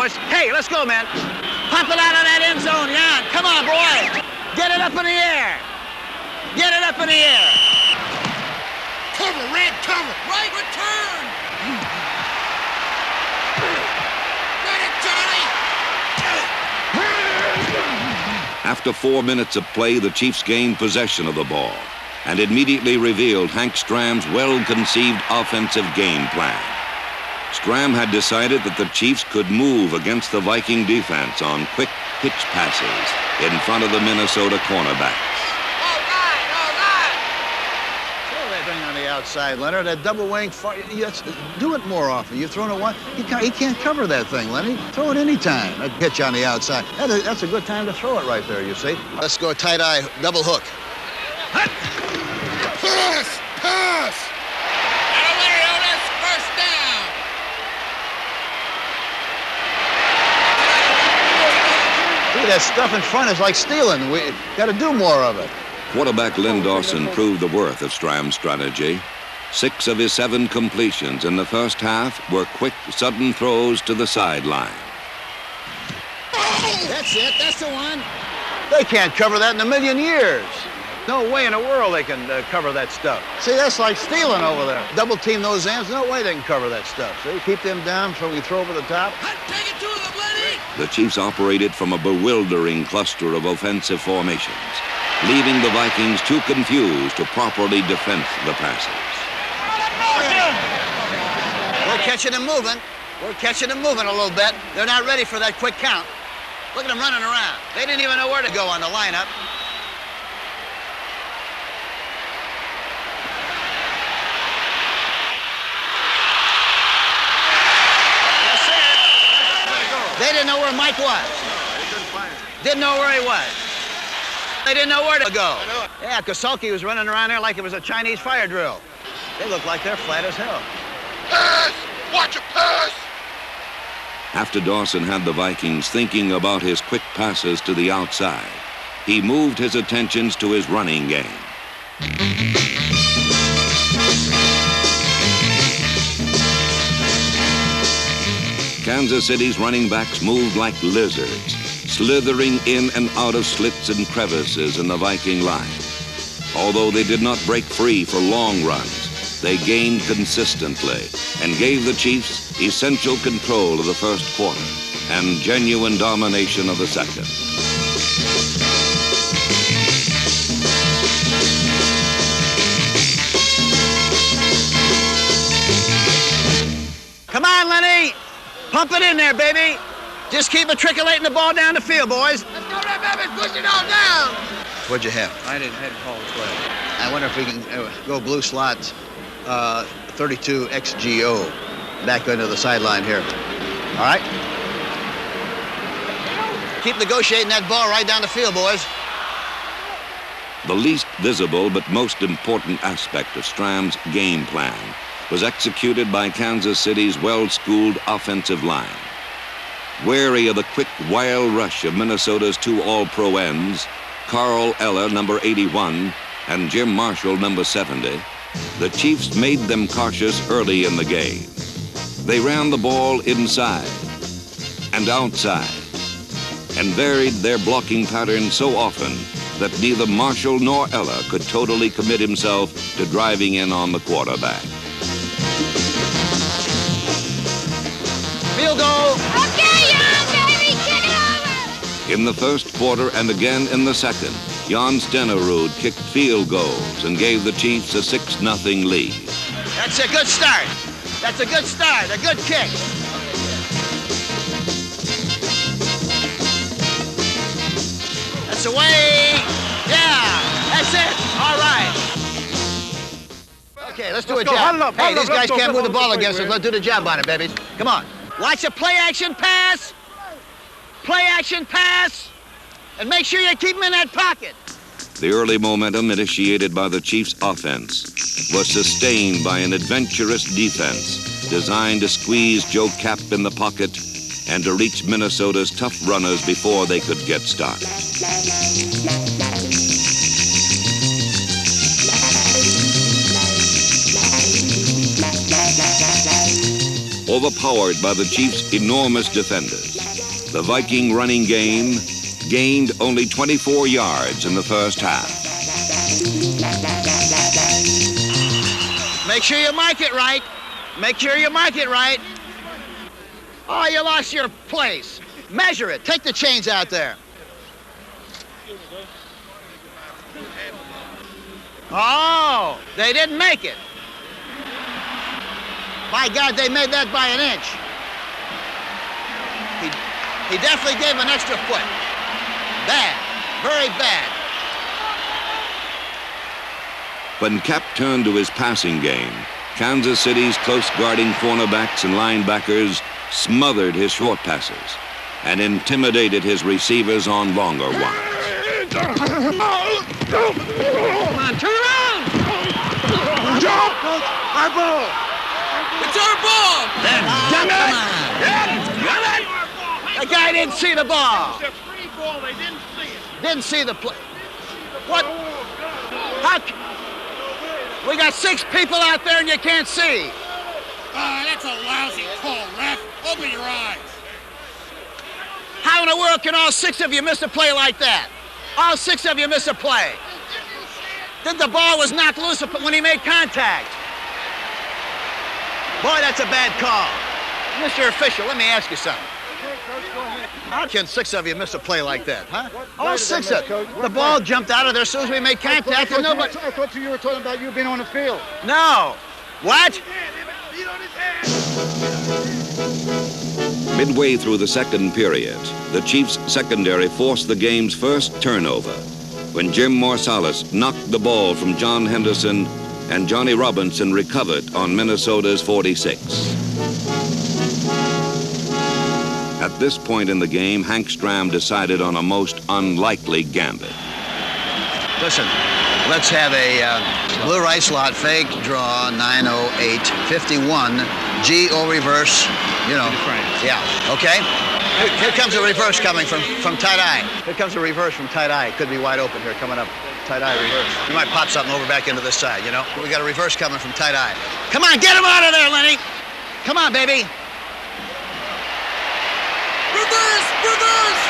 boys. Hey, let's go, man. Pump it out of that end zone, Jan. Come on, boy. Get it up in the air. Get it up in the air. Cover, Red, cover. Right, return. Get it, Johnny. After 4 minutes of play, the Chiefs gained possession of the ball and immediately revealed Hank Stram's well-conceived offensive game plan. Stram had decided that the Chiefs could move against the Viking defense on quick pitch passes in front of the Minnesota cornerbacks. All right. Throw that thing on the outside, Leonard. That double wing, do it more often. You've thrown it once. He can't cover that thing, Lenny. Throw it any time. That pitch on the outside. That's a good time to throw it right there, you see. Let's go tight eye, double hook. Pass. That's first down. See, that stuff in front is like stealing. We got to do more of it. Quarterback Lynn Dawson proved the worth of Stram's strategy. 6 of his 7 completions in the first half were quick, sudden throws to the sideline. That's it. That's the one. They can't cover that in a million years. No way in the world they can cover that stuff. See, that's like stealing over there. Double team those ends. No way they can cover that stuff. See, keep them down so we throw over the top. Take it to them, Lenny. The Chiefs operated from a bewildering cluster of offensive formations, leaving the Vikings too confused to properly defend the passes. We're catching them moving. We're catching them moving a little bit. They're not ready for that quick count. Look at them running around. They didn't even know where to go on the lineup. They didn't know where Mike was. Didn't know where he was. They didn't know where to go. Yeah, Kosulki was running around there like it was a Chinese fire drill. They look like they're flat as hell. Pass. Watch it, pass. After Dawson had the Vikings thinking about his quick passes to the outside, he moved his attentions to his running game. Kansas City's running backs moved like lizards, slithering in and out of slits and crevices in the Viking line. Although they did not break free for long runs, they gained consistently and gave the Chiefs essential control of the first quarter and genuine domination of the second. Come on, Lenny. Pump it in there, baby. Just keep matriculating the ball down the field, boys. Let's go, Red Babies. Push it all down. What'd you have? I didn't call the play. I wonder if we can go blue slots, 32 XGO, back into the sideline here. All right? Keep negotiating that ball right down the field, boys. The least visible but most important aspect of Stram's game plan was executed by Kansas City's well-schooled offensive line. Wary of the quick, wild rush of Minnesota's 2 all-pro ends, Carl Eller, number 81, and Jim Marshall, number 70, the Chiefs made them cautious early in the game. They ran the ball inside and outside and varied their blocking pattern so often that neither Marshall nor Eller could totally commit himself to driving in on the quarterback. Field goal. Okay, Jan, baby, kick it over. In the first quarter and again in the second, Jan Stenerud kicked field goals and gave the Chiefs a 6-0 lead. That's a good start. That's a good start, a good kick. That's away. Yeah, that's it. All right. Okay, let's do a job. Hey, these guys can't move the ball against us. Let's do the job on it, babies. Come on. Watch the play action pass. Play action pass. And make sure you keep them in that pocket. The early momentum initiated by the Chiefs' offense was sustained by an adventurous defense designed to squeeze Joe Kapp in the pocket and to reach Minnesota's tough runners before they could get started. overpowered by the Chiefs' enormous defenders. The Viking running game gained only 24 yards in the first half. Make sure you mark it right. Make sure you mark it right. Oh, you lost your place. Measure it. Take the chains out there. Oh, they didn't make it. By God, they made that by an inch. He definitely gave an extra foot. Bad, very bad. When Cap turned to his passing game, Kansas City's close guarding cornerbacks and linebackers smothered his short passes and intimidated his receivers on longer ones. Come on, turn around! Jump! Our ball! It's our ball! Then, come on! The guy didn't see the ball. It's a free ball. They didn't see it. Didn't see the play. What? How? We got 6 people out there and you can't see. That's a lousy call, ref. Open your eyes. How in the world can all 6 of you miss a play like that? All 6 of you miss a play. Then the ball was knocked loose when he made contact. Boy, that's a bad call. Mr. Official, let me ask you something. How can 6 of you miss a play like that, huh? All 6 of you. The ball jumped out of there as soon as we made contact and nobody... I thought you were talking about you being on the field. No. What? Midway through the second period, the Chiefs' secondary forced the game's first turnover when Jim Marsalis knocked the ball from John Henderson and Johnny Robinson recovered on Minnesota's 46. At this point in the game, Hank Stram decided on a most unlikely gambit. Listen, let's have a blue right slot, fake, draw, 908, 51, G-O reverse, you know. Yeah, okay. Here comes a reverse coming from tight eye. Here comes a reverse from tight eye. It could be wide open here coming up. Tight eye reverse. You might pop something over back into this side, you know. We got a reverse coming from tight eye. Come on, get him out of there, Lenny. Come on, baby. Reverse! Reverse!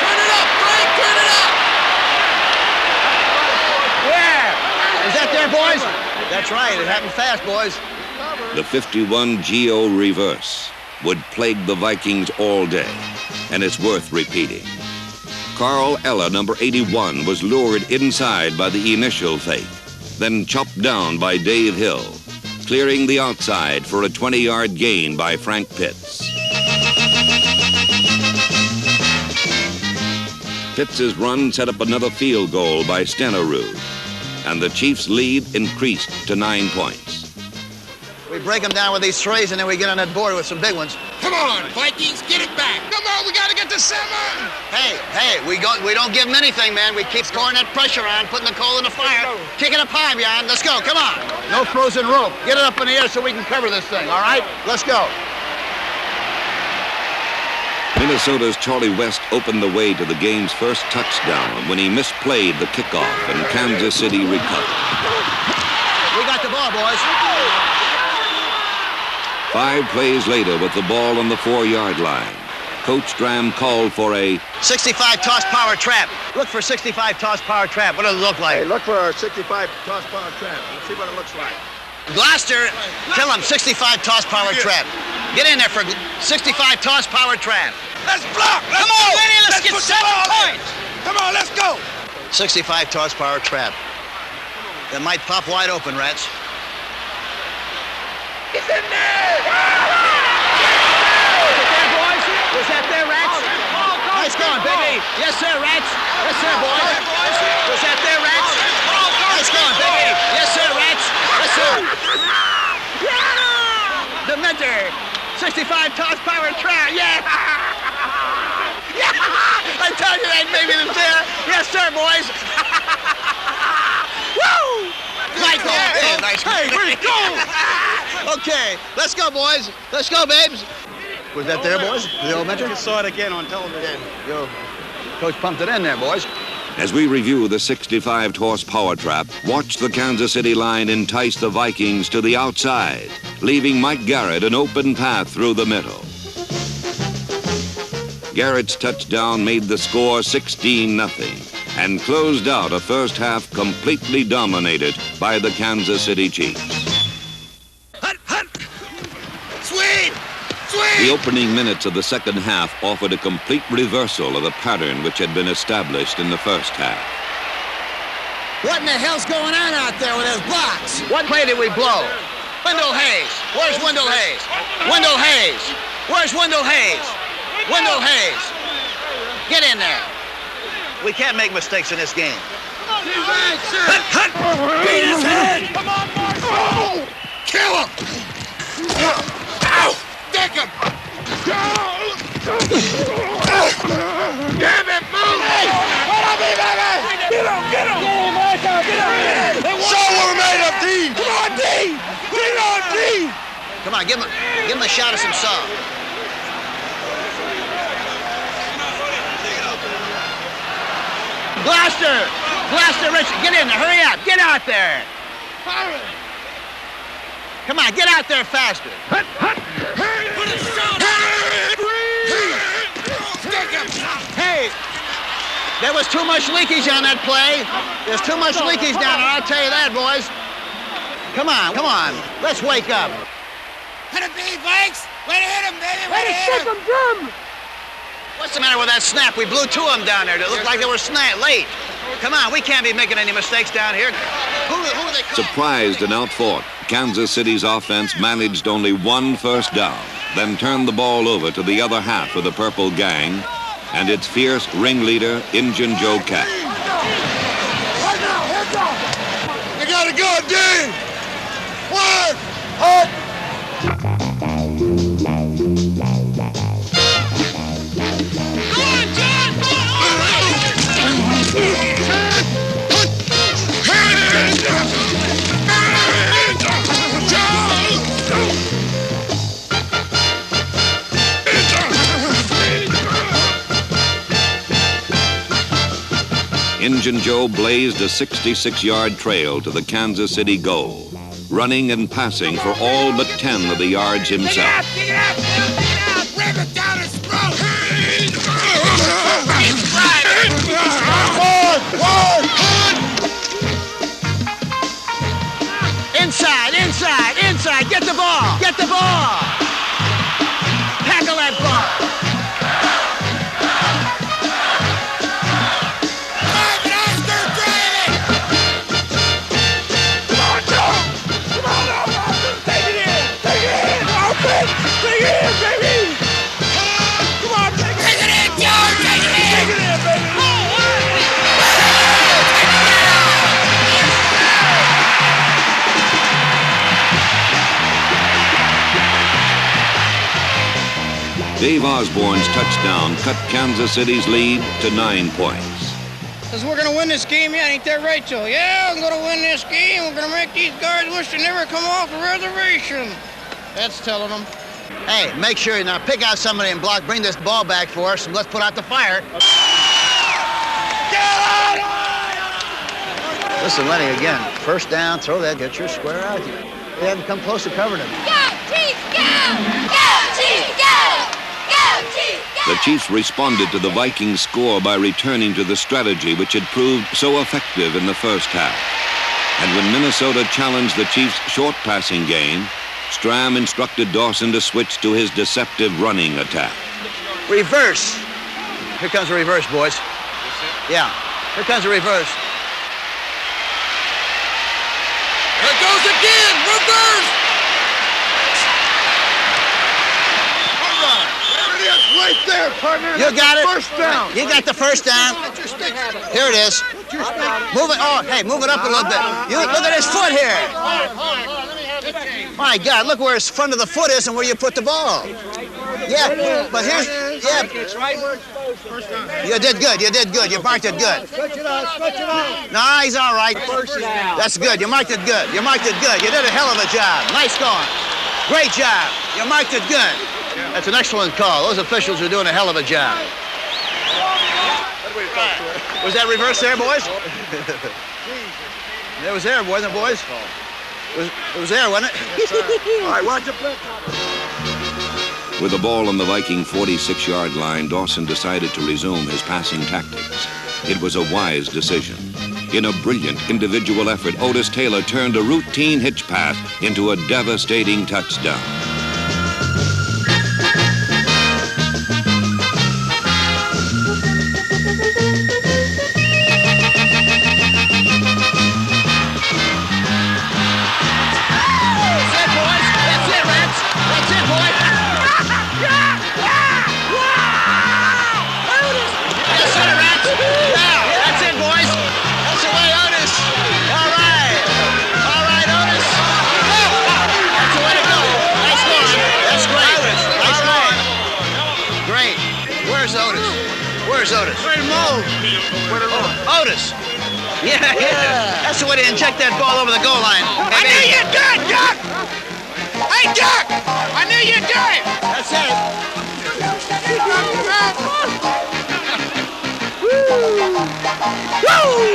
Turn it up, Frank! Turn it up! Where? Is that there, boys? That's right. It happened fast, boys. The 51 GO reverse would plague the Vikings all day, and it's worth repeating. Carl Ella, number 81, was lured inside by the initial fake, then chopped down by Dave Hill, clearing the outside for a 20-yard gain by Frank Pitts. Pitts' run set up another field goal by Stenerud, and the Chiefs' lead increased to 9 points. We break them down with these threes, and then we get on that board with some big ones. Come on, Vikings, get it back! Come on, we gotta get to 7! Hey, we don't give them anything, man. We keep pouring that pressure on, putting the coal in the fire, kicking it high, man. Let's go, come on. No frozen rope. Get it up in the air so we can cover this thing, all right? Let's go. Minnesota's Charlie West opened the way to the game's first touchdown when he misplayed the kickoff and Kansas City recovered. We got the ball, boys. 5 plays later with the ball on the 4-yard line, Coach Stram called for a 65 toss power trap. Look for 65 toss power trap. What does it look like? Hey, look for our 65 toss power trap. Let's see what it looks like. Gloucester, tell him 65 toss power trap. Get in there for 65 toss power trap. Let's block! Let's Come on, go. Lenny, let's get put 7 the ball in. points. Come on, let's go! 65 toss power trap. That might pop wide open, rats. He's in there! Was that there, rats? Nice going, baby. Yes, sir, rats. Yes, sir, boys. Was that there, rats? Nice going, baby. Yes, sir, rats. Yes, sir. The mentor. 65 toss power trap. Yeah. I tell you that baby was there. Yes, sir, boys. Woo! Nice going. Hey, nice. Hey, where'd it go? Okay, let's go, boys. Let's go, babes. Was that there, boys? The old mentor? You saw it again on television. Yo, Coach pumped it in there, boys. As we review the 65-horse power trap, watch the Kansas City line entice the Vikings to the outside, leaving Mike Garrett an open path through the middle. Garrett's touchdown made the score 16-0 and closed out a first half completely dominated by the Kansas City Chiefs. Hut, hut. Sweet! Sweet! The opening minutes of the second half offered a complete reversal of the pattern which had been established in the first half. What in the hell's going on out there with those blocks? What play did we blow? Wendell Hayes. Where's Wendell Hayes? Wendell Hayes. Where's Wendell Hayes? Wendell Hayes. Get in there. We can't make mistakes in this game. Hut, hut! Beat his head! Come on, Marshall! Kill him! Ow! Stick him! Damn it, move! What up, baby? Get him! Get him! Get him! Show we're made of, D! Come on, D! Put it on, D! Come on, give him a shot of some salt. Blaster, Richard, get in there, hurry up, get out there. Come on, get out there faster. Put a shot Hey, there was too much leakage on that play. There's too much leakage down there, I'll tell you that, boys. Come on, let's wake up. Hit him, Vikes! Way to hit him, baby! Way to hit him! What's the matter with that snap? We blew two of them down there. They looked like they were late. Come on, we can't be making any mistakes down here. Who are they calling? Surprised and outfought, Kansas City's offense managed only one first down, then turned the ball over to the other half of the Purple Gang and its fierce ringleader, Injun Joe Cat. You gotta go, D! Work! Hut! Injun Joe blazed a 66-yard trail to the Kansas City goal, running and passing for all but 10 of the yards himself. Dig it out! Rip it down his throat! Inside, get the ball! Tackle that ball! Dave Osborne's touchdown cut Kansas City's lead to 9 points. Because we're going to win this game, yeah, ain't that right, Joe? Yeah, I'm going to win this game. We're going to make these guys wish they never come off the reservation. That's telling them. Hey, make sure you now pick out somebody and block, bring this ball back for us, and let's put out the fire. Listen, Lenny, again, first down, throw that, get your square out here. They haven't come close to covering him. Go, Chiefs, go! Go, Chiefs, go! Go, Chiefs, go! The Chiefs responded to the Vikings' score by returning to the strategy which had proved so effective in the first half. And when Minnesota challenged the Chiefs' short passing game, Stram instructed Dawson to switch to his deceptive running attack. Reverse. Here comes the reverse, boys. Yeah, here comes the reverse. There it goes again! Reverse! All right. There it is, right there, partner. You got it. First down. You got the first down. Here it is. Move it. Oh, hey, move it up a little bit. You look at his foot here. My God, look where his front of the foot is and where you put the ball. Yeah, but here's, yeah. You did good, you marked it good. No, he's all right. That's good, you marked it good. You did a hell of a job. Nice going. Great job. You marked it good. That's an excellent call. Those officials are doing a hell of a job. Was that reverse there, boys? It was there, wasn't it, boys? It was there, wasn't it? Yes, sir. All right, watch the play. With the ball on the Viking 46-yard line, Dawson decided to resume his passing tactics. It was a wise decision. In a brilliant individual effort, Otis Taylor turned a routine hitch pass into a devastating touchdown. Where's Otis? Otis. Yeah. That's the way to inject that ball over the goal line. I knew you'd do it, Duck! Hey, Duck! I knew you'd do it! That's it.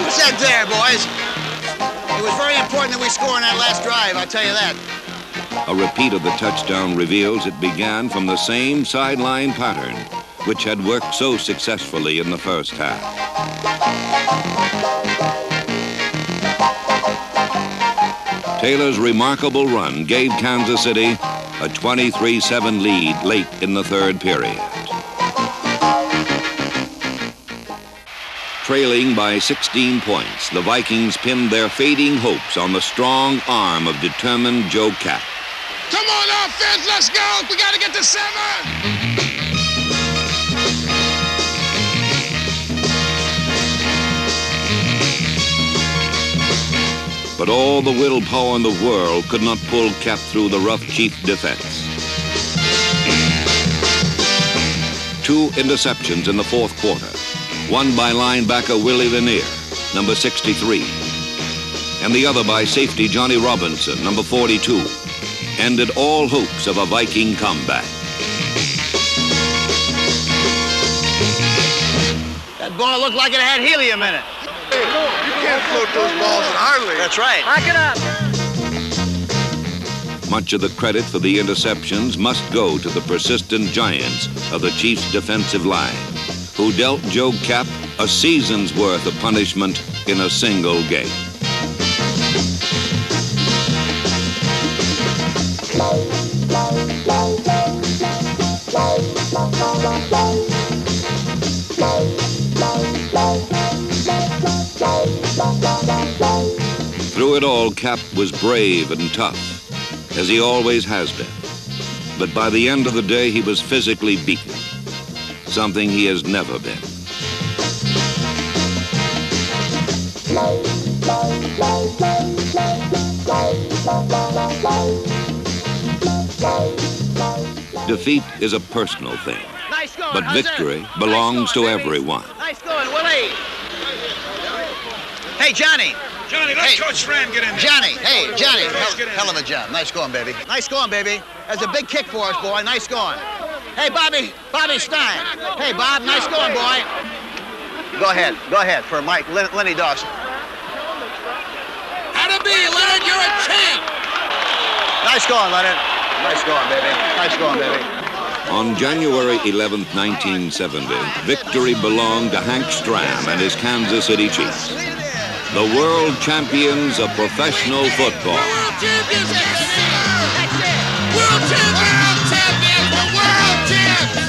What's that there, boys? It was very important that we score on that last drive, I'll tell you that. A repeat of the touchdown reveals it began from the same sideline pattern which had worked so successfully in the first half. Taylor's remarkable run gave Kansas City a 23-7 lead late in the third period. Trailing by 16 points, the Vikings pinned their fading hopes on the strong arm of determined Joe Kapp. Come on, offense, let's go! We gotta get to 7! But all the willpower in the world could not pull Kapp through the rough Chief defense. 2 interceptions in the fourth quarter, one by linebacker Willie Lanier, number 63, and the other by safety Johnny Robinson, number 42, ended all hopes of a Viking comeback. That ball looked like it had helium in it. You can't float those balls in hardly. That's right. Lock it up. Much of the credit for the interceptions must go to the persistent giants of the Chiefs' defensive line, who dealt Joe Kapp a season's worth of punishment in a single game. Through it all, Kapp was brave and tough, as he always has been. But by the end of the day, he was physically beaten, something he has never been. Defeat is a personal thing, Nice going. but victory belongs to everyone. Nice going, Willie. Hey, Johnny. Johnny, let Coach Fran get in there. Johnny, hey, Johnny. Let's get in Hell of a job. Nice going, baby. Nice going, baby. That's a big kick for us, boy. Nice going. Hey, Bobby Stein. Hey, Bob, nice going, boy. Go ahead for Mike, Lenny Dawson. How'd it be, Leonard? You're a champ! Nice going, Leonard. Nice going, baby. Nice going, baby. On January 11th, 1970, victory belonged to Hank Stram and his Kansas City Chiefs, the world champions of professional football. World champions! World champions! World champions! We're world champs!